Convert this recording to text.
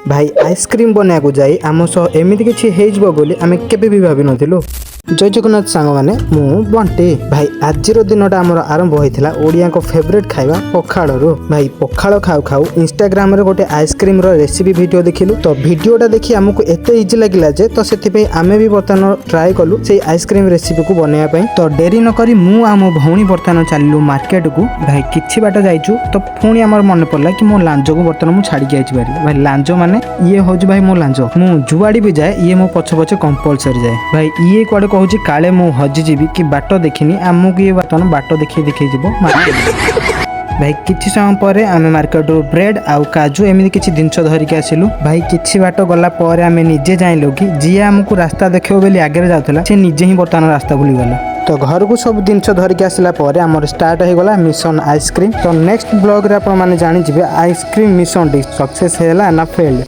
भाई आइसक्रीम बनाया को जाई आम सह एमती किसी हो बोली आम केबे भी भावी नथिलु। जय जगन्नाथ सांग मैंने मु बंटी भाई आज दिनटा आमर आरंभ होता ओडिया को फेवरेट खाଇବା पखाड़ रू। भाई पखाड़ खाऊ खाऊ इंस्टाग्राम रे गोटे आइसक्रीम रो रेसिपी वीडियो देखिलु तो वीडियोटा देखि हमको एते इजी लागिला जे तो सेति आमे भी बर्तमान ट्राई कलु से आइसक्रीम रेसिपी को बनाया पई। तो डेरी न करी मु आ मो भौणी बर्तमान चलिलु मार्केट को। भाई किछि बाट जाइछु तो पुणी आमर मन पड़ला कि मो लांजो को बर्तमान मु छाड़ी जाइछि बारी। भाई लांजो माने ये होज भाई मो लांजो मु जुआड़ी भी जाए ये मो पछ पछ कंपलसरी जाए। भाई ये कुआडे कहूँ काले मु हजिजी कि बाट देखनी आमको ये बर्तमान बाट देखी जीव मार्केट। भाई किछि समय पर आम मार्केट ब्रेड आउ काजू एमती किछि जिनस धरिक आसिलु। भाई किछि बाट गला पर आम निजे जाइलु कि जी आमको रास्ता देखियो बेली आगे जाउथला से निजे ही बर्तमान रास्ता भूली गला। तो घर को सब जिनस धरिक आसला पर आमर स्टार्ट हो गला मिशन आइसक्रीम। तो नेक्स्ट ब्लॉग रे आपण माने जानि जिवे आइसक्रीम मिशन डी सक्सेस हैला ना फेल।